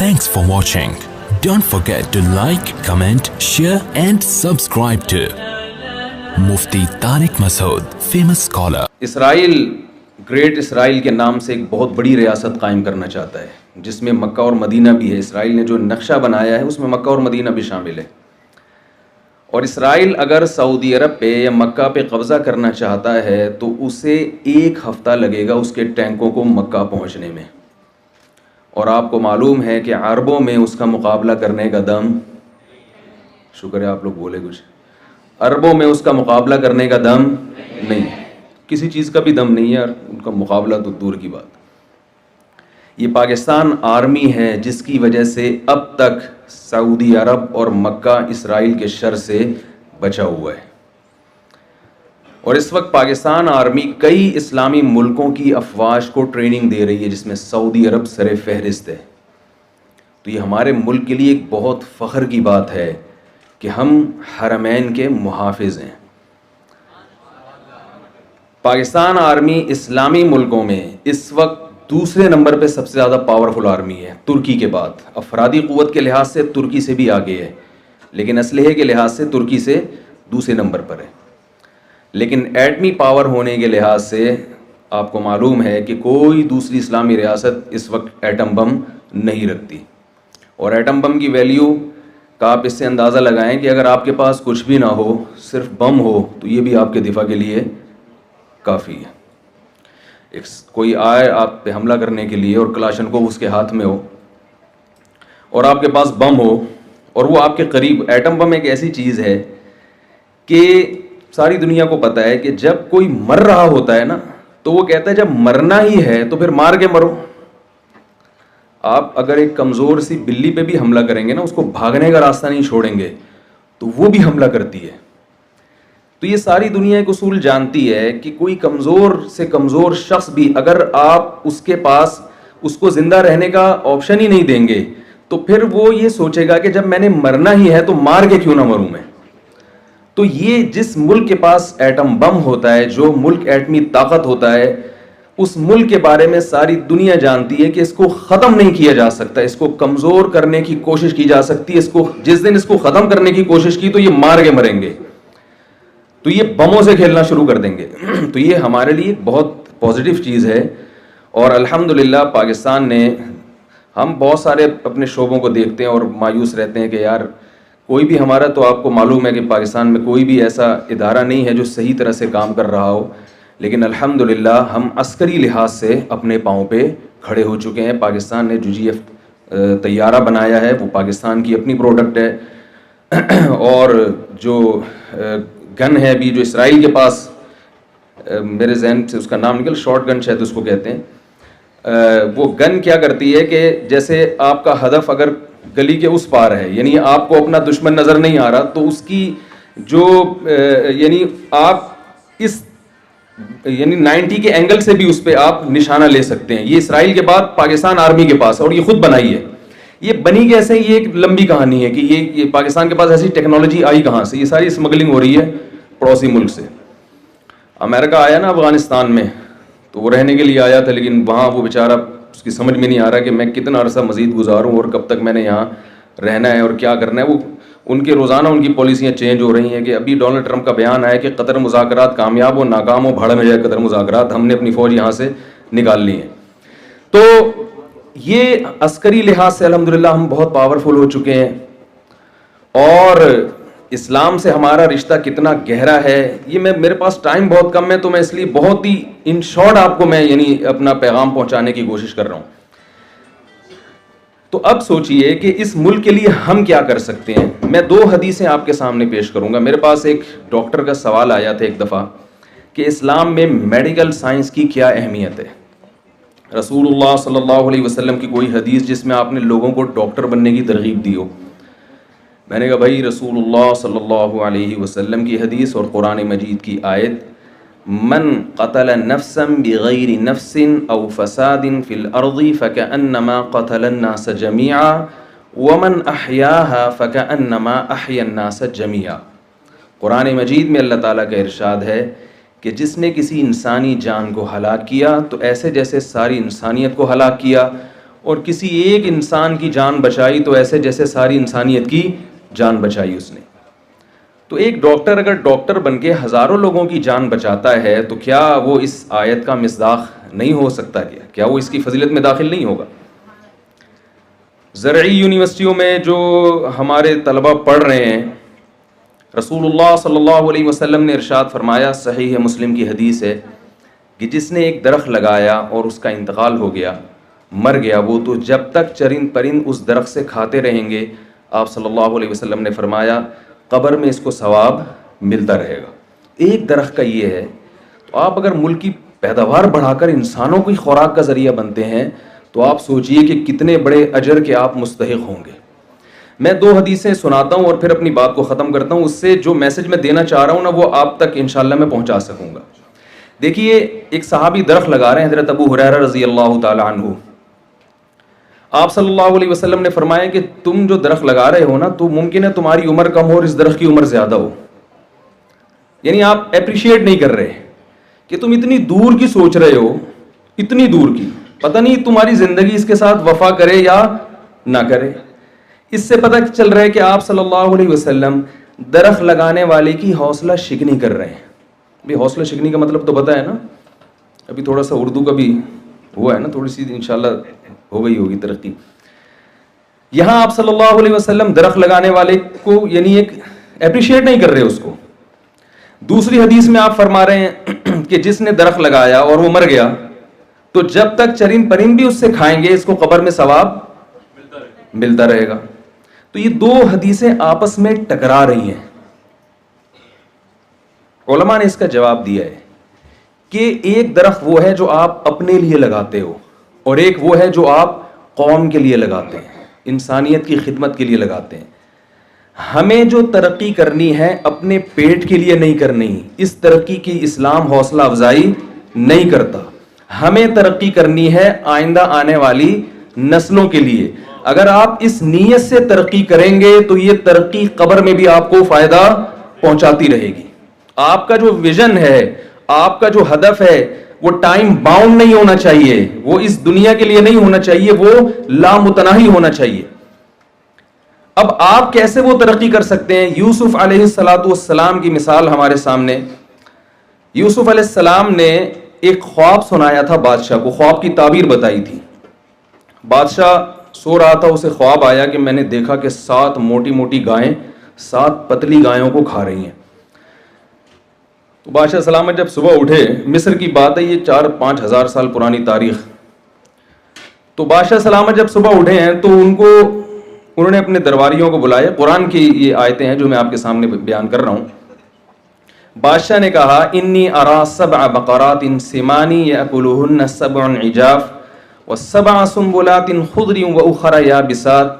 Thanks for watching. Don't forget to like, comment, share and subscribe to Mufti Tariq Masood, famous scholar. Israel great اسرائیل کے نام سے ایک بہت بڑی ریاست قائم کرنا چاہتا ہے جس میں مکہ اور مدینہ بھی ہے. اسرائیل نے جو نقشہ بنایا ہے اس میں مکہ اور مدینہ بھی شامل ہے. اور اسرائیل اگر سعودی عرب پہ یا مکہ پہ قبضہ کرنا چاہتا ہے تو اسے 1 ہفتہ لگے گا اس کے ٹینکوں کو مکہ پہنچنے میں. اور آپ کو معلوم ہے کہ عربوں میں اس کا مقابلہ کرنے کا دم، شکر ہے آپ لوگ بولے کچھ، عربوں میں اس کا مقابلہ کرنے کا دم نہیں، کسی چیز کا بھی دم نہیں ہے، ان کا مقابلہ تو دور کی بات. یہ پاکستان آرمی ہے جس کی وجہ سے اب تک سعودی عرب اور مکہ اسرائیل کے شر سے بچا ہوا ہے. اور اس وقت پاکستان آرمی کئی اسلامی ملکوں کی افواج کو ٹریننگ دے رہی ہے جس میں سعودی عرب سر فہرست ہے. تو یہ ہمارے ملک کے لیے ایک بہت فخر کی بات ہے کہ ہم حرمین کے محافظ ہیں. پاکستان آرمی اسلامی ملکوں میں اس وقت دوسرے نمبر پہ سب سے زیادہ پاورفل آرمی ہے ترکی کے بعد. افرادی قوت کے لحاظ سے ترکی سے بھی آگے ہے، لیکن اسلحے کے لحاظ سے ترکی سے دوسرے نمبر پر ہے. لیکن ایٹمی پاور ہونے کے لحاظ سے آپ کو معلوم ہے کہ کوئی دوسری اسلامی ریاست اس وقت ایٹم بم نہیں رکھتی. اور ایٹم بم کی ویلیو کا آپ اس سے اندازہ لگائیں کہ اگر آپ کے پاس کچھ بھی نہ ہو، صرف بم ہو، تو یہ بھی آپ کے دفاع کے لیے کافی ہے. کوئی آئے آپ پہ حملہ کرنے کے لیے اور کلاشنکوف اس کے ہاتھ میں ہو اور آپ کے پاس بم ہو اور وہ آپ کے قریب، ایٹم بم ایک ایسی چیز ہے کہ ساری دنیا کو پتہ ہے کہ جب کوئی مر رہا ہوتا ہے نا تو وہ کہتا ہے جب مرنا ہی ہے تو پھر مار کے مرو. آپ اگر ایک کمزور سی بلی پہ بھی حملہ کریں گے نا، اس کو بھاگنے کا راستہ نہیں چھوڑیں گے تو وہ بھی حملہ کرتی ہے. تو یہ ساری دنیا ایک اصول جانتی ہے کہ کوئی کمزور سے کمزور شخص بھی اگر آپ اس کے پاس اس کو زندہ رہنے کا آپشن ہی نہیں دیں گے تو پھر وہ یہ سوچے گا کہ جب میں نے مرنا ہی ہے تو مار کے کیوں نہ مروں میں. تو یہ جس ملک کے پاس ایٹم بم ہوتا ہے، جو ملک ایٹمی طاقت ہوتا ہے، اس ملک کے بارے میں ساری دنیا جانتی ہے کہ اس کو ختم نہیں کیا جا سکتا، اس کو کمزور کرنے کی کوشش کی جا سکتی ہے. اس کو جس دن اس کو ختم کرنے کی کوشش کی تو یہ مار کے مریں گے، تو یہ بموں سے کھیلنا شروع کر دیں گے. تو یہ ہمارے لیے ایک بہت پازیٹیو چیز ہے. اور الحمدللہ پاکستان نے، ہم بہت سارے اپنے شعبوں کو دیکھتے ہیں اور مایوس رہتے ہیں کہ یار کوئی بھی ہمارا، تو آپ کو معلوم ہے کہ پاکستان میں کوئی بھی ایسا ادارہ نہیں ہے جو صحیح طرح سے کام کر رہا ہو. لیکن الحمدللہ ہم عسکری لحاظ سے اپنے پاؤں پہ کھڑے ہو چکے ہیں. پاکستان نے UGF طیارہ بنایا ہے، وہ پاکستان کی اپنی پروڈکٹ ہے. اور جو گن ہے ابھی جو اسرائیل کے پاس، میرے ذہن سے اس کا نام نکل، شارٹ گن شاید اس کو کہتے ہیں. وہ گن کیا کرتی ہے کہ جیسے آپ کا ہدف اگر گلی کے اس پار ہے، یعنی آپ کو اپنا دشمن نظر نہیں آ رہا، تو اس کی جو یعنی آپ اس یعنی 90 کے اینگل سے بھی اس پہ آپ نشانہ لے سکتے ہیں. یہ اسرائیل کے بعد پاکستان آرمی کے پاس، اور یہ خود بنائی ہے. یہ بنی کیسے، یہ ایک لمبی کہانی ہے کہ یہ پاکستان کے پاس ایسی ٹیکنالوجی آئی کہاں سے. یہ ساری اسمگلنگ ہو رہی ہے پڑوسی ملک سے. امریکہ آیا نا افغانستان میں تو وہ رہنے کے لیے آیا تھا، لیکن وہاں وہ بیچارہ، اس کی سمجھ میں نہیں آ رہا کہ میں کتنا عرصہ مزید گزاروں اور کب تک میں نے یہاں رہنا ہے اور کیا کرنا ہے. وہ ان کے روزانہ ان کی پالیسیاں چینج ہو رہی ہیں. کہ ابھی ڈونلڈ ٹرمپ کا بیان آیا کہ قطر مذاکرات کامیاب ہو ناکام ہو بھاڑ میں جائے قطر مذاکرات، ہم نے اپنی فوج یہاں سے نکال لی ہے. تو یہ عسکری لحاظ سے الحمدللہ ہم بہت پاورفل ہو چکے ہیں. اور اسلام سے ہمارا رشتہ کتنا گہرا ہے، یہ میرے پاس ٹائم بہت کم ہے تو میں اس لیے بہت ہی ان شارٹ آپ کو میں یعنی اپنا پیغام پہنچانے کی کوشش کر رہا ہوں. تو اب سوچئے کہ اس ملک کے لیے ہم کیا کر سکتے ہیں. میں 2 حدیثیں آپ کے سامنے پیش کروں گا. میرے پاس ایک ڈاکٹر کا سوال آیا تھا ایک دفعہ کہ اسلام میں میڈیکل سائنس کی کیا اہمیت ہے. رسول اللہ صلی اللہ علیہ وسلم کی کوئی حدیث جس میں آپ نے لوگوں کو ڈاکٹر بننے کی ترغیب دی ہو. میں نے کہا بھائی رسول اللہ صلی اللہ علیہ وسلم کی حدیث اور قرآن مجید کی آیت، من قتل نفسا بغیر نفس او فساد فی الارض فکأنما قتل الناس جميعا ومن احیاها فکأنما احیا الناس جميعا. قرآن مجید میں اللہ تعالیٰ کا ارشاد ہے کہ جس نے کسی انسانی جان کو ہلاک کیا تو ایسے جیسے ساری انسانیت کو ہلاک کیا، اور کسی ایک انسان کی جان بچائی تو ایسے جیسے ساری انسانیت کی جان بچائی اس نے. تو ایک ڈاکٹر اگر ڈاکٹر بن کے ہزاروں لوگوں کی جان بچاتا ہے تو کیا وہ اس آیت کا مصداق نہیں ہو سکتا؟ کیا وہ اس کی فضیلت میں داخل نہیں ہوگا؟ زرعی یونیورسٹیوں میں جو ہمارے طلبہ پڑھ رہے ہیں، رسول اللہ صلی اللہ علیہ وسلم نے ارشاد فرمایا، صحیح مسلم کی حدیث ہے، کہ جس نے ایک درخت لگایا اور اس کا انتقال ہو گیا، مر گیا وہ، تو جب تک چرند پرند اس درخت سے کھاتے رہیں گے، آپ صلی اللہ علیہ وسلم نے فرمایا قبر میں اس کو ثواب ملتا رہے گا. ایک درخت کا یہ ہے. تو آپ اگر ملک کی پیداوار بڑھا کر انسانوں کی خوراک کا ذریعہ بنتے ہیں تو آپ سوچئے کہ کتنے بڑے اجر کے آپ مستحق ہوں گے. میں 2 حدیثیں سناتا ہوں اور پھر اپنی بات کو ختم کرتا ہوں. اس سے جو میسج میں دینا چاہ رہا ہوں نا وہ آپ تک انشاءاللہ میں پہنچا سکوں گا. دیکھیے، ایک صحابی درخت لگا رہے ہیں، حضرت ابو ہریرہ رضی اللہ تعالی عنہ. آپ صلی اللہ علیہ وسلم نے فرمایا کہ تم جو درخت لگا رہے ہو نا، تو ممکن ہے تمہاری عمر کم ہو اور اس درخت کی عمر زیادہ ہو. یعنی آپ اپریشیٹ نہیں کر رہے کہ تم اتنی دور کی سوچ رہے ہو، اتنی دور کی، پتہ نہیں تمہاری زندگی اس کے ساتھ وفا کرے یا نہ کرے. اس سے پتہ چل رہا ہے کہ آپ صلی اللہ علیہ وسلم درخت لگانے والے کی حوصلہ شکنی کر رہے ہیں. بھی حوصلہ شکنی کا مطلب تو پتہ ہے نا؟ ابھی تھوڑا سا اردو کا بھی ہوا ہے نا، تھوڑی سی انشاءاللہ ہو گئی ہوگی ترقی. یہاں آپ صلی اللہ علیہ وسلم درخت لگانے والے کو یعنی ایک اپریشیٹ نہیں کر رہے اس کو. دوسری حدیث میں آپ فرما رہے ہیں کہ جس نے درخت لگایا اور وہ مر گیا تو جب تک چرند پرند بھی اس سے کھائیں گے اس کو قبر میں ثواب ملتا رہے گا. تو یہ 2 حدیثیں آپس میں ٹکرا رہی ہیں. علماء نے اس کا جواب دیا ہے کہ ایک درخت وہ ہے جو آپ اپنے لیے لگاتے ہو اور ایک وہ ہے جو آپ قوم کے لیے لگاتے ہیں، انسانیت کی خدمت کے لیے لگاتے ہیں. ہمیں جو ترقی کرنی ہے اپنے پیٹ کے لیے نہیں کرنی. اس ترقی کی اسلام حوصلہ افزائی نہیں کرتا. ہمیں ترقی کرنی ہے آئندہ آنے والی نسلوں کے لیے. اگر آپ اس نیت سے ترقی کریں گے تو یہ ترقی قبر میں بھی آپ کو فائدہ پہنچاتی رہے گی. آپ کا جو ویژن ہے، آپ کا جو ہدف ہے، وہ ٹائم باؤنڈ نہیں ہونا چاہیے، وہ اس دنیا کے لیے نہیں ہونا چاہیے، وہ لامتناہی ہونا چاہیے. اب آپ کیسے وہ ترقی کر سکتے ہیں؟ یوسف علیہ السلام کی مثال ہمارے سامنے. یوسف علیہ السلام نے ایک خواب سنایا تھا بادشاہ کو، خواب کی تعبیر بتائی تھی. بادشاہ سو رہا تھا، اسے خواب آیا کہ میں نے دیکھا کہ 7 موٹی موٹی گائیں 7 پتلی گایوں کو کھا رہی ہیں. تو بادشاہ سلامت جب صبح اٹھے، مصر کی بات ہے، یہ 4-5 ہزار سال پرانی تاریخ. تو بادشاہ سلامت جب صبح اٹھے ہیں تو انہوں نے اپنے درباریوں کو بلایا. قرآن کی یہ آیتیں ہیں جو میں آپ کے سامنے بیان کر رہا ہوں. بادشاہ نے کہا انی ارا 7 بقرات سمان یاکلہن 7 عجاف و7 سنبلات خضر واخر یابسات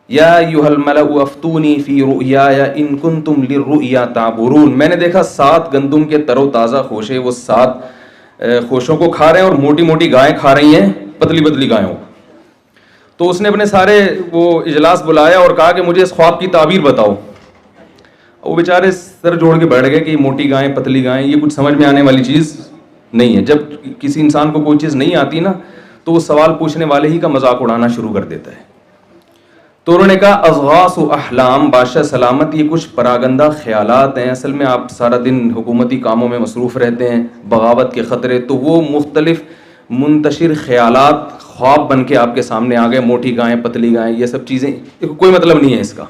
یا ایھا الملأ افتونی فی رؤیای ان کنتم للرؤیا تعبرون. میں نے دیکھا 7 گندم کے تر و تازہ خوشے، وہ 7 خوشوں کو کھا رہے ہیں اور موٹی موٹی گائیں کھا رہی ہیں پتلی پتلی گایوں کو. تو اس نے اپنے سارے وہ اجلاس بلایا اور کہا کہ مجھے اس خواب کی تعبیر بتاؤ. وہ بیچارے سر جوڑ کے بیٹھ گئے کہ موٹی گائیں پتلی گائیں یہ کچھ سمجھ میں آنے والی چیز نہیں ہے. جب کسی انسان کو کوئی چیز نہیں آتی نا تو وہ سوال پوچھنے والے ہی کا مذاق اڑانا شروع کر دیتا ہے. تو انہوں نے کہا اضغاث احلام، بادشاہ سلامت یہ کچھ پراگندہ خیالات ہیں، اصل میں آپ سارا دن حکومتی کاموں میں مصروف رہتے ہیں، بغاوت کے خطرے، تو وہ مختلف منتشر خیالات خواب بن کے آپ کے سامنے آ گئے. موٹی گائیں پتلی گائیں یہ سب چیزیں کوئی مطلب نہیں ہے اس کا.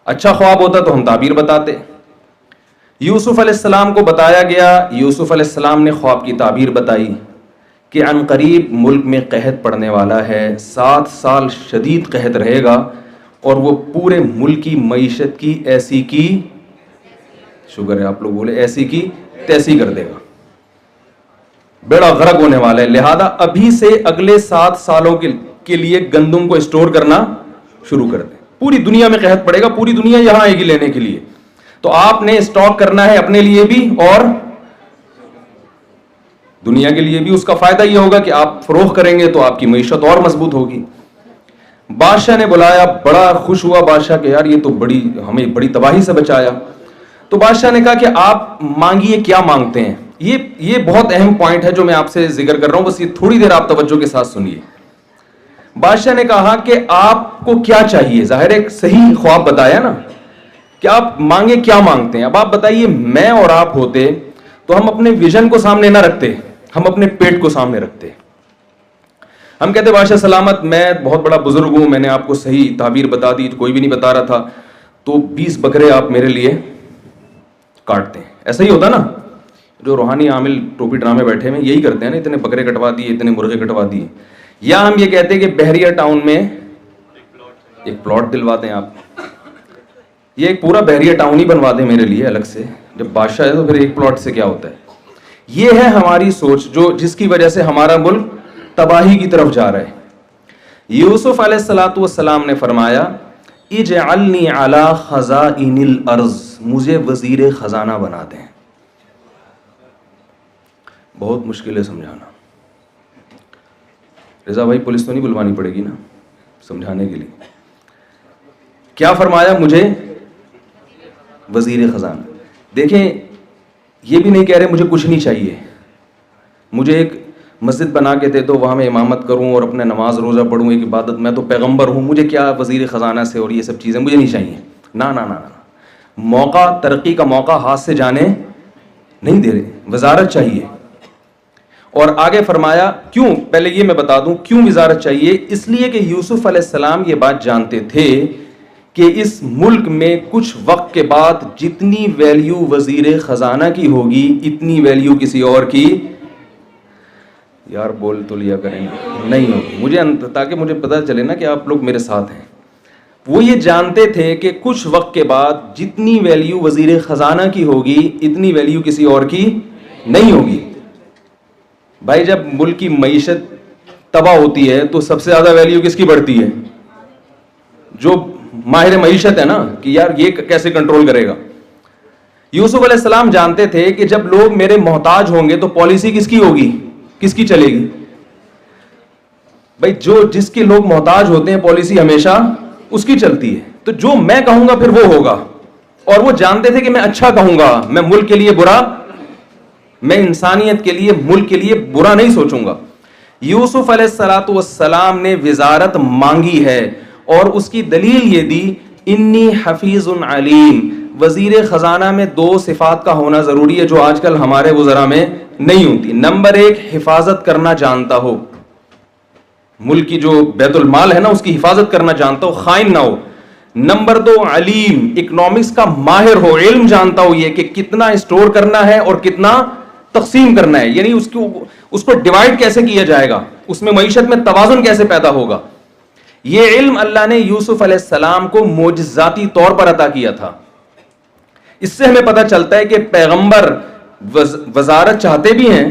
اچھا خواب ہوتا تو ہم تعبیر بتاتے. یوسف علیہ السلام کو بتایا گیا، یوسف علیہ السلام نے خواب کی تعبیر بتائی کہ عن قریب ملک میں قحط پڑنے والا ہے، 7 سال شدید قحط رہے گا اور وہ پورے ملک کی معیشت کی ایسی کی، شکر ہے آپ لوگ بولے، ایسی کی تیسی کر دے گا، بیڑا غرق ہونے والا ہے. لہذا ابھی سے اگلے 7 سالوں کے لیے گندم کو اسٹور کرنا شروع کر دیں. پوری دنیا میں قحط پڑے گا، پوری دنیا یہاں آئے گی لینے کے لیے، تو آپ نے اسٹاک کرنا ہے اپنے لیے بھی اور دنیا کے لیے بھی. اس کا فائدہ یہ ہوگا کہ آپ فروخت کریں گے تو آپ کی معیشت اور مضبوط ہوگی. بادشاہ نے بلایا، بڑا خوش ہوا بادشاہ کہ یار یہ تو ہمیں بڑی تباہی سے بچایا. تو بادشاہ نے کہا کہ آپ مانگیے، کیا مانگتے ہیں. یہ بہت اہم پوائنٹ ہے جو میں آپ سے ذکر کر رہا ہوں، بس یہ تھوڑی دیر آپ توجہ کے ساتھ سنیے. بادشاہ نے کہا کہ آپ کو کیا چاہیے, ظاہر ایک صحیح خواب بتایا نا کہ آپ مانگے کیا مانگتے ہیں. اب آپ بتائیے میں اور آپ ہوتے تو ہم اپنے ویژن کو سامنے نہ رکھتے, ہم اپنے پیٹ کو سامنے رکھتے. ہم کہتے بادشاہ سلامت, میں بہت بڑا بزرگ ہوں, میں نے آپ کو صحیح تعبیر بتا دی, کوئی بھی نہیں بتا رہا تھا, تو 20 بکرے آپ میرے لیے کاٹتے ہیں. ایسا ہی ہوتا نا, جو روحانی عامل ٹوپی ڈرامے بیٹھے ہیں یہی کرتے ہیں نا, اتنے بکرے کٹوا دیے, اتنے مرغے کٹوا دیے. یا ہم یہ کہتے ہیں کہ بحریہ ٹاؤن میں ایک پلاٹ دلوا دیں, آپ یہ ایک پورا بحریہ ٹاؤن ہی بنوا دیں میرے لیے الگ سے. جب بادشاہ ہے تو پھر ایک پلاٹ سے کیا ہوتا ہے. یہ ہے ہماری سوچ, جو جس کی وجہ سے ہمارا ملک تباہی کی طرف جا رہا ہے. یوسف علیہ الصلوۃ والسلام نے فرمایا اجعلنی علی خزائن الارض, مجھے وزیر خزانہ بنا دیں. بہت مشکل ہے سمجھانا. رضا بھائی پولیس تو نہیں بلوانی پڑے گی نا سمجھانے کے لیے. کیا فرمایا, مجھے وزیر خزانہ. دیکھیں یہ بھی نہیں کہہ رہے مجھے کچھ نہیں چاہیے, مجھے ایک مسجد بنا کے دے دو, وہاں میں امامت کروں اور اپنے نماز روزہ پڑھوں, ایک عبادت, میں تو پیغمبر ہوں, مجھے کیا وزیر خزانہ سے اور یہ سب چیزیں مجھے نہیں چاہیے. نا نا نا, موقع, ترقی کا موقع ہاتھ سے جانے نہیں دے رہے, وزارت چاہیے. اور آگے فرمایا کیوں, پہلے یہ میں بتا دوں کیوں وزارت چاہیے. اس لیے کہ یوسف علیہ السلام یہ بات جانتے تھے کہ اس ملک میں کچھ وقت کے بعد جتنی ویلیو وزیر خزانہ کی ہوگی اتنی ویلیو کسی اور کی, یار بول تو لیا کریں, نہیں ہوگی. مجھے تاکہ مجھے پتہ چلے نا کہ آپ لوگ میرے ساتھ ہیں. وہ یہ جانتے تھے کہ کچھ وقت کے بعد جتنی ویلیو وزیر خزانہ کی ہوگی اتنی ویلیو کسی اور کی نہیں ہوگی. بھائی جب ملک کی معیشت تباہ ہوتی ہے تو سب سے زیادہ ویلیو کس کی بڑھتی ہے؟ جو ماہر معیشت ہے نا, کہ یار یہ کیسے کنٹرول کرے گا. یوسف علیہ السلام جانتے تھے کہ جب لوگ میرے محتاج ہوں گے تو پالیسی کس کی ہوگی, کس کی چلے گی؟ بھائی جو جس کے لوگ محتاج ہوتے ہیں پالیسی ہمیشہ اس کی چلتی ہے. تو جو میں کہوں گا پھر وہ ہوگا. اور وہ جانتے تھے کہ میں اچھا کہوں گا, میں ملک کے لیے برا, میں انسانیت کے لیے, ملک کے لیے برا نہیں سوچوں گا. یوسف علیہ الصلوۃ والسلام نے وزارت مانگی ہے اور اس کی دلیل یہ دی انی حفیظ علیم. وزیر خزانہ میں 2 صفات کا ہونا ضروری ہے جو آج کل ہمارے وزراء میں نہیں ہوتی. نمبر 1 حفاظت کرنا جانتا ہو, ملک کی جو بیت المال ہے نا اس کی حفاظت کرنا جانتا ہو, خائن نہ ہو. نمبر 2 علیم, اکنامکس کا ماہر ہو, علم جانتا ہو یہ کہ کتنا اسٹور کرنا ہے اور کتنا تقسیم کرنا ہے, یعنی اس کو ڈیوائڈ کیسے کیا جائے گا, اس میں معیشت میں توازن کیسے پیدا ہوگا. یہ علم اللہ نے یوسف علیہ السلام کو معجزاتی طور پر عطا کیا تھا. اس سے ہمیں پتہ چلتا ہے کہ پیغمبر وزارت چاہتے بھی ہیں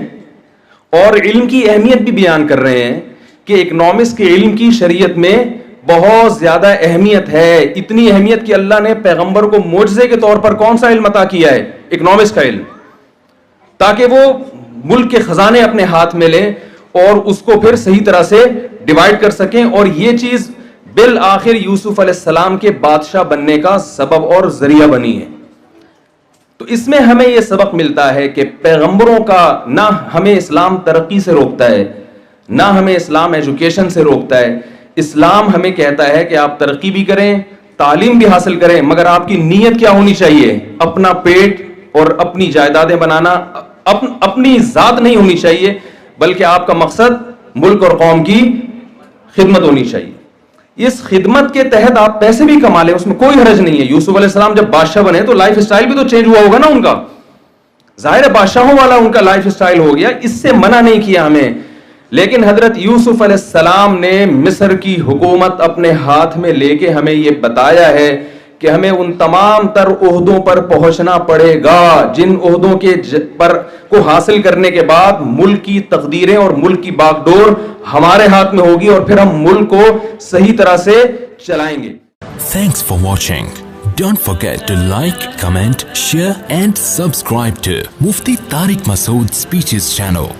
اور علم کی اہمیت بھی بیان کر رہے ہیں کہ اکنامکس کے علم کی شریعت میں بہت زیادہ اہمیت ہے. اتنی اہمیت کہ اللہ نے پیغمبر کو معجزے کے طور پر کون سا علم عطا کیا ہے؟ اکنامکس کا علم, تاکہ وہ ملک کے خزانے اپنے ہاتھ میں لیں اور اس کو پھر صحیح طرح سے ڈیوائڈ کر سکیں. اور یہ چیز بالآخر یوسف علیہ السلام کے بادشاہ بننے کا سبب اور ذریعہ بنی ہے. تو اس میں ہمیں یہ سبق ملتا ہے کہ پیغمبروں کا نہ ہمیں اسلام ترقی سے روکتا ہے, نہ ہمیں اسلام ایجوکیشن سے روکتا ہے. اسلام ہمیں کہتا ہے کہ آپ ترقی بھی کریں, تعلیم بھی حاصل کریں, مگر آپ کی نیت کیا ہونی چاہیے؟ اپنا پیٹ اور اپنی جائیدادیں بنانا, اپنی ذات نہیں ہونی چاہیے, بلکہ آپ کا مقصد ملک اور قوم کی خدمت ہونی چاہیے. اس خدمت کے تحت آپ پیسے بھی کما لیں, اس میں کوئی حرج نہیں ہے. یوسف علیہ السلام جب بادشاہ بنے تو لائف اسٹائل بھی تو چینج ہوا ہوگا نا ان کا, ظاہر ہے بادشاہوں والا ان کا لائف اسٹائل ہو گیا, اس سے منع نہیں کیا ہمیں. لیکن حضرت یوسف علیہ السلام نے مصر کی حکومت اپنے ہاتھ میں لے کے ہمیں یہ بتایا ہے کہ ہمیں ان تمام تر عہدوں پر پہنچنا پڑے گا جن عہدوں کے پر کو حاصل کرنے کے بعد ملک کی تقدیریں اور ملک کی باغ ڈور ہمارے ہاتھ میں ہوگی اور پھر ہم ملک کو صحیح طرح سے چلائیں گے. Thanks for watching. Don't forget to like, comment, share and subscribe to Mufti Tariq Masood Speeches channel.